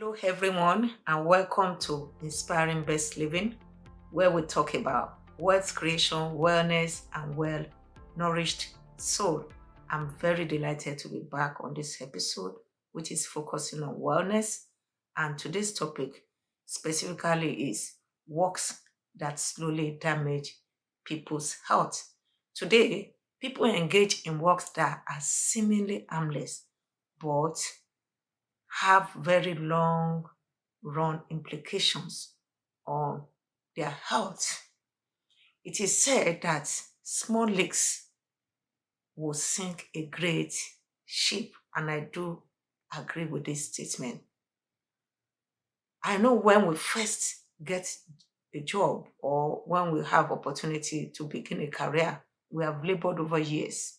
Hello, everyone, and welcome to Inspiring Best Living, where we talk about wealth creation, wellness, and well nourished soul. I'm very delighted to be back on this episode, which is focusing on wellness. And today's topic specifically is works that slowly damage people's health. Today, people engage in works that are seemingly harmless, but have very long run implications on their health. It is said that small leaks will sink a great ship, and I do agree with this statement. I know when we first get a job or when we have opportunity to begin a career, we have labored over years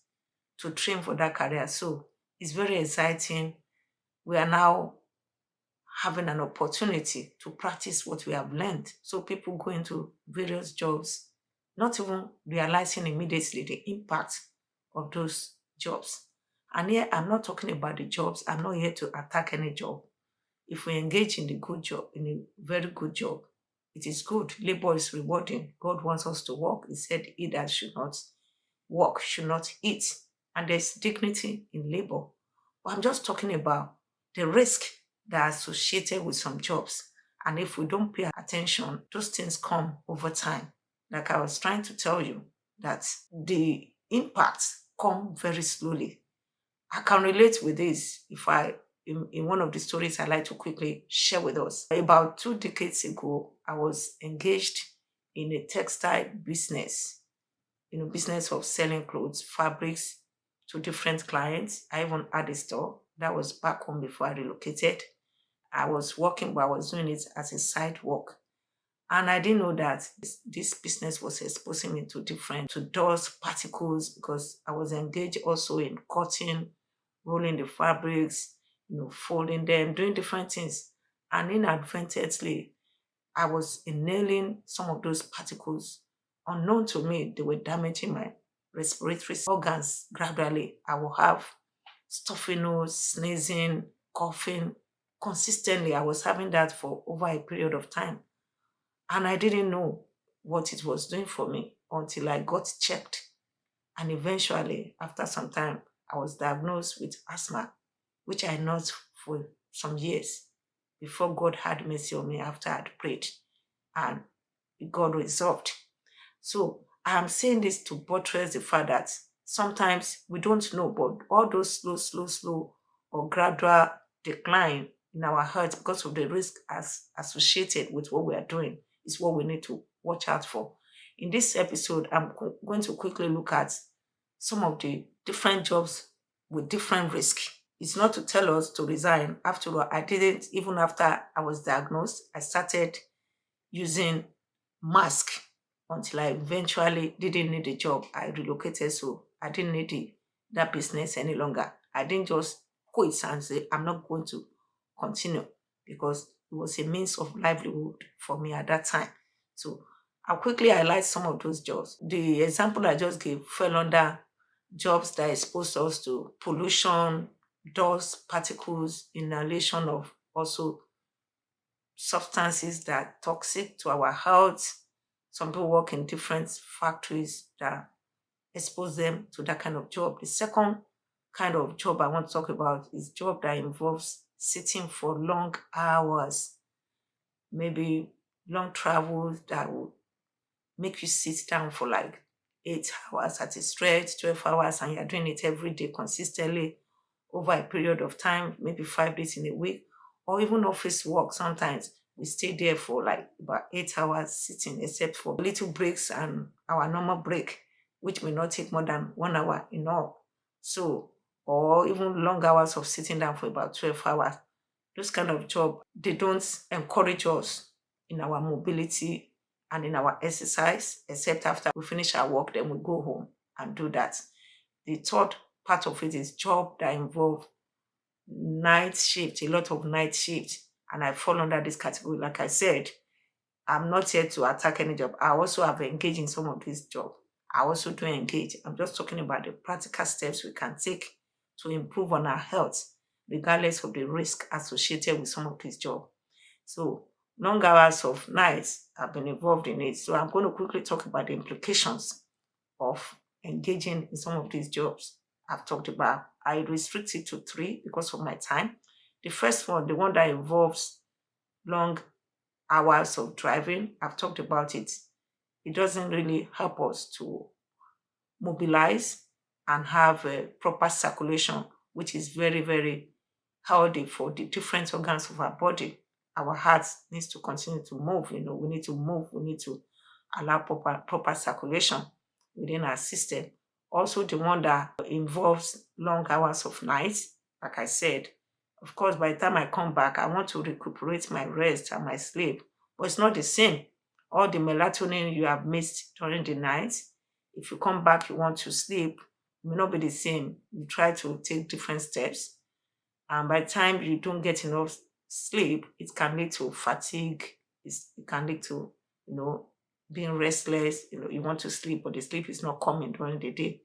to train for that career. So it's very exciting. We are now having an opportunity to practice what we have learned. So people go into various jobs, not even realizing immediately the impact of those jobs. And here I'm not talking about the jobs. I'm not here to attack any job. If we engage in the good job, in a very good job, it is good. Labor is rewarding. God wants us to work. He said, he that should not work should not eat. And there's dignity in labor. But I'm just talking about the risk that are associated with some jobs. And if we don't pay attention, those things come over time. Like I was trying to tell you, that the impacts come very slowly. I can relate with this in one of the stories I like to quickly share with us. About 2 decades ago, I was engaged in a textile business, business of selling clothes, fabrics to different clients. I even had a store. That was back home before I relocated. I was working, but I was doing it as a side work. And I didn't know that this business was exposing me to dust particles, because I was engaged also in cutting, rolling the fabrics, folding them, doing different things. And inadvertently, I was inhaling some of those particles. Unknown to me, they were damaging my respiratory organs gradually. I will have stuffy nose, sneezing, coughing consistently. I was having that for over a period of time. And I didn't know what it was doing for me until I got checked. And eventually, after some time, I was diagnosed with asthma, which I nursed for some years before God had mercy on me after I'd prayed and it got resolved. So I'm saying this to buttress the fact that sometimes we don't know, but all those slow, or gradual decline in our health because of the risk associated with what we are doing is what we need to watch out for. In this episode, I'm going to quickly look at some of the different jobs with different risk. It's not to tell us to resign. After all, I didn't, even after I was diagnosed, I started using mask until I eventually didn't need a job. I relocated, so I didn't need that business any longer. I didn't just quit and say, I'm not going to continue, because it was a means of livelihood for me at that time. So I'll quickly highlight some of those jobs. The example I just gave fell under jobs that expose us to pollution, dust, particles, inhalation of also substances that are toxic to our health. Some people work in different factories that expose them to that kind of job. The second kind of job I want to talk about is job that involves sitting for long hours, maybe long travels that will make you sit down for like 8 hours at a stretch, 12 hours, and you're doing it every day consistently over a period of time, maybe 5 days in a week, or even office work. Sometimes we stay there for like about 8 hours sitting, except for little breaks and our normal break, which may not take more than 1 hour in all. So, or even long hours of sitting down for about 12 hours. Those kind of job, they don't encourage us in our mobility and in our exercise, except after we finish our work, then we go home and do that. The third part of it is job that involve night shift, a lot of night shift. And I fall under this category. Like I said, I'm not here to attack any job. I also have engaged in some of these jobs. I also do engage. I'm just talking about the practical steps we can take to improve on our health. regardless of the risk associated with some of these jobs. So long hours of nights have been involved in it. So I'm going to quickly talk about the implications of engaging in some of these jobs I've talked about. I restrict it to three because of my time. The first one, the one that involves long hours of driving, I've talked about it. It doesn't really help us to mobilize and have a proper circulation, which is very, very healthy for the different organs of our body. Our heart needs to continue to move. We need to move. We need to allow proper circulation within our system. Also, the one that involves long hours of nights, like I said, of course, by the time I come back, I want to recuperate my rest and my sleep, but it's not the same. All the melatonin you have missed during the night, if you come back, you want to sleep, it may not be the same. You try to take different steps, and by the time you don't get enough sleep, it can lead to fatigue. It can lead to, being restless. You want to sleep, but the sleep is not coming during the day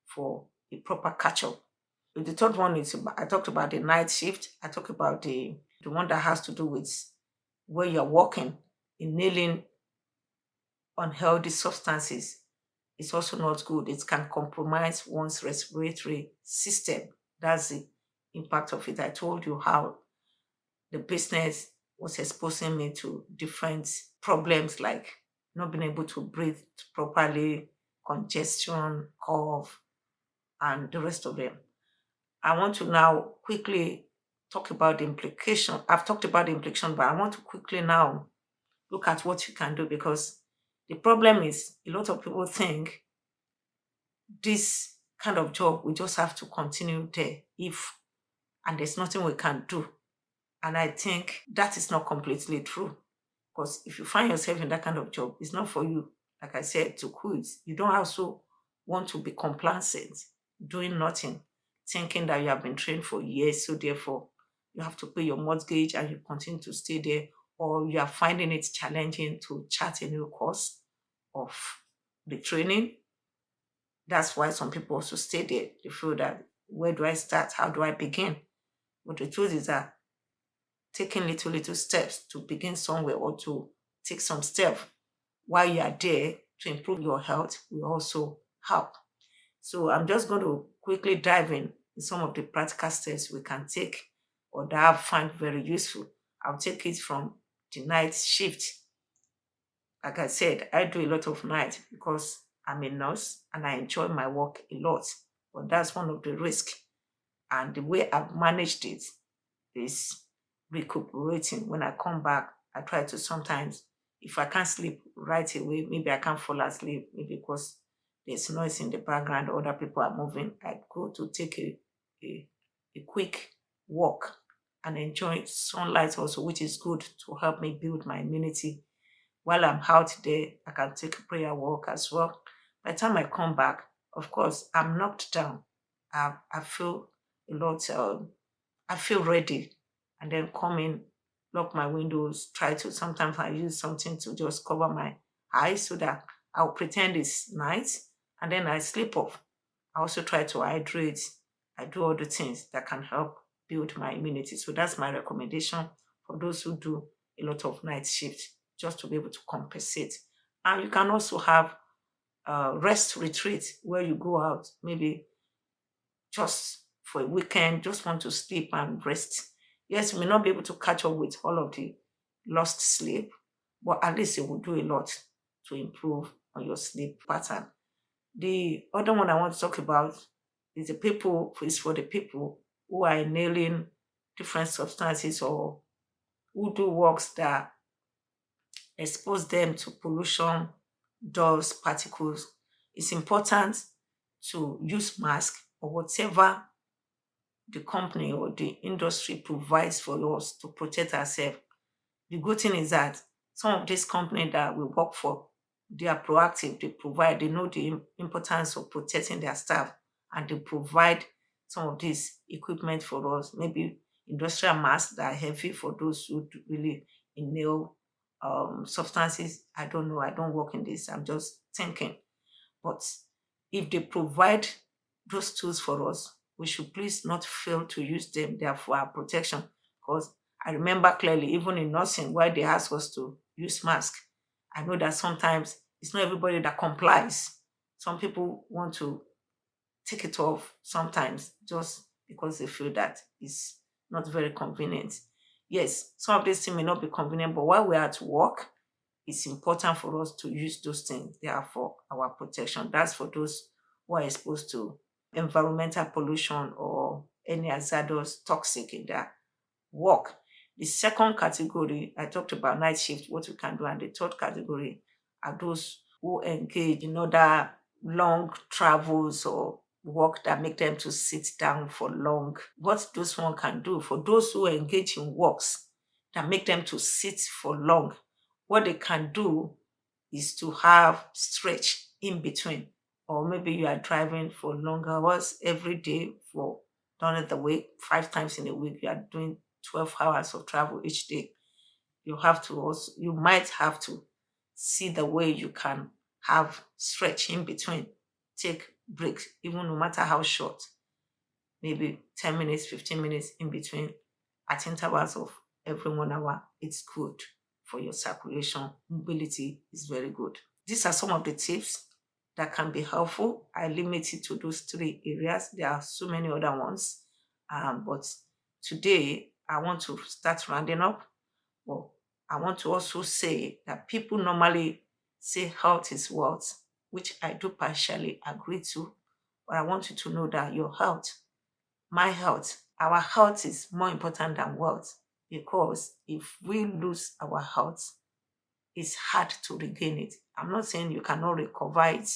for a proper catch up. The third one is I talked about the night shift. I talked about the one that has to do with where you're working, inhaling unhealthy substances. It's also not good. It can compromise one's respiratory system. That's the impact of it. I told you how the business was exposing me to different problems like not being able to breathe properly, congestion, cough, and the rest of them. I want to now quickly talk about the implication. I've talked about the implication, but I want to quickly now look at what you can do, because the problem is a lot of people think this kind of job we just have to continue there and there's nothing we can do. And I think that is not completely true. Because if you find yourself in that kind of job, it's not for you, like I said, to quit. You don't also want to be complacent, doing nothing, thinking that you have been trained for years, so therefore you have to pay your mortgage and you continue to stay there, or you are finding it challenging to chart a new course of the training. That's why some people also stay there. They feel that, where do I start? How do I begin? But the truth is that taking little steps to begin somewhere or to take some steps while you are there to improve your health will also help. So I'm just going to quickly dive in some of the practical steps we can take or that I find very useful. I'll take it from the night shift. Like I said, I do a lot of night because I'm a nurse and I enjoy my work a lot. But that's one of the risks. And the way I've managed it is recuperating. When I come back, I try to sometimes, if I can't sleep right away, maybe I can't fall asleep, maybe because there's noise in the background, other people are moving, I go to take a quick walk and enjoy sunlight also, which is good to help me build my immunity. While I'm out there, I can take a prayer walk as well. By the time I come back, of course, I'm knocked down. I feel a lot, I feel ready, and then come in, lock my windows, try to, sometimes I use something to just cover my eyes so that I'll pretend it's night, and then I sleep off. I also try to hydrate. I do all the things that can help build my immunity. So that's my recommendation for those who do a lot of night shift, just to be able to compensate. And you can also have a rest retreat where you go out, maybe just for a weekend, just want to sleep and rest. Yes, you may not be able to catch up with all of the lost sleep, but at least it will do a lot to improve on your sleep pattern. The other one I want to talk about is for the people who are inhaling different substances or who do works that expose them to pollution, dust, particles. It's important to use mask or whatever the company or the industry provides for us to protect ourselves. The good thing is that some of these companies that we work for, they are proactive, they know the importance of protecting their staff, and they provide some of this equipment for us, maybe industrial masks that are heavy for those who really inhale substances. I don't know, I don't work in this, I'm just thinking. But if they provide those tools for us, we should please not fail to use them. They are for our protection. Because I remember clearly, even in nursing, where they ask us to use mask, I know that sometimes it's not everybody that complies. Some people want to take it off sometimes just because they feel that it's not very convenient. Yes, some of these things may not be convenient, but while we're at work, it's important for us to use those things. They are for our protection. That's for those who are exposed to environmental pollution or any hazardous toxic in their work. The second category, I talked about night shift, what we can do. And the third category are those who engage in other long travels or work that make them to sit down for long. What those one can do for those who engage in works that make them to sit for long, what they can do is to have stretch in between. Or maybe you are driving for long hours every day for during the week, 5 times in a week, you are doing 12 hours of travel each day. You might have to see the way you can have stretch in between, take breaks, even no matter how short, maybe 10 minutes, 15 minutes in between at intervals of every 1 hour. It's good for your circulation. Mobility is very good. These are some of the tips that can be helpful. I limit it to those 3 areas. There are so many other ones. But today, I want to start rounding up. But I want to also say that people normally say health is wealth, which I do partially agree to. But I want you to know that your health, my health, our health is more important than wealth. Because if we lose our health, it's hard to regain it. I'm not saying you cannot recover it.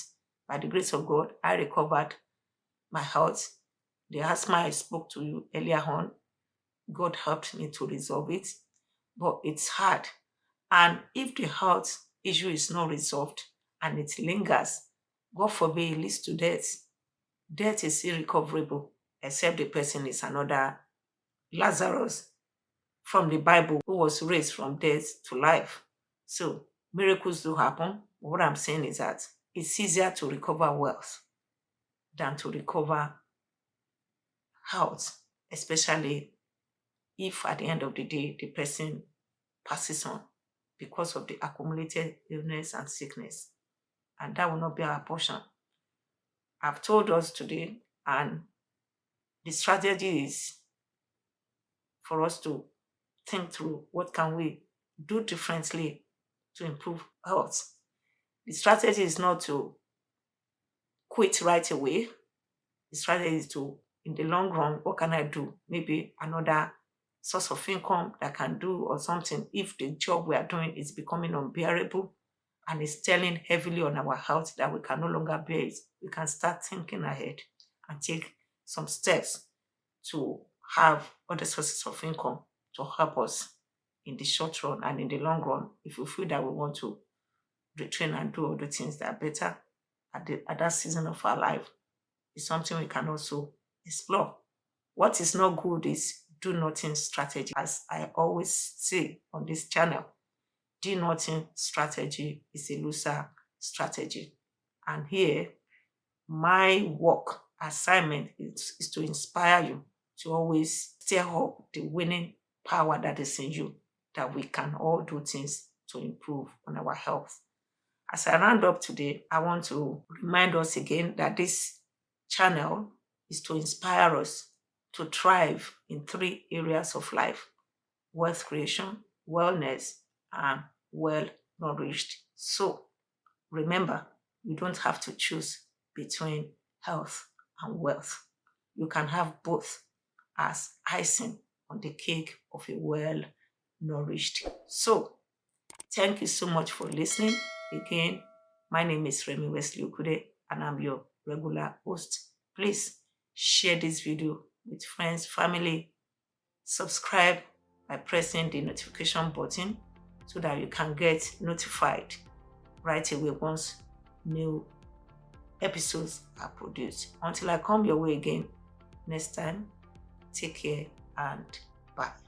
By the grace of God, I recovered my health. The asthma I spoke to you earlier on, God helped me to resolve it. But it's hard. And if the health issue is not resolved and it lingers, God forbid it leads to death. Death is irrecoverable, except the person is another Lazarus from the Bible who was raised from death to life. So miracles do happen. What I'm saying is that it's easier to recover wealth than to recover health, especially if at the end of the day the person passes on because of the accumulated illness and sickness. And that will not be our portion. I've told us today, and the strategy is for us to think through what can we do differently to improve health. The strategy is not to quit right away. The strategy is to, in the long run, what can I do? Maybe another source of income that can do or something if the job we are doing is becoming unbearable and is telling heavily on our health that we can no longer bear it. We can start thinking ahead and take some steps to have other sources of income to help us in the short run and in the long run if we feel that we want to retrain and do other things that are better at that season of our life. It's something we can also explore. What is not good is do nothing strategy. As I always say on this channel, do nothing strategy is a loser strategy. And here, my work assignment is to inspire you to always stir up the winning power that is in you, that we can all do things to improve on our health. As I round up today, I want to remind us again that this channel is to inspire us to thrive in 3 areas of life: wealth creation, wellness, and well-nourished soul. Remember, you don't have to choose between health and wealth. You can have both as icing on the cake of a well-nourished soul. Thank you so much for listening. Again, my name is Remi Wesley Ogude, and I'm your regular host. Please share this video with friends, family. Subscribe by pressing the notification button so that you can get notified right away once new episodes are produced. Until I come your way again next time, take care and bye.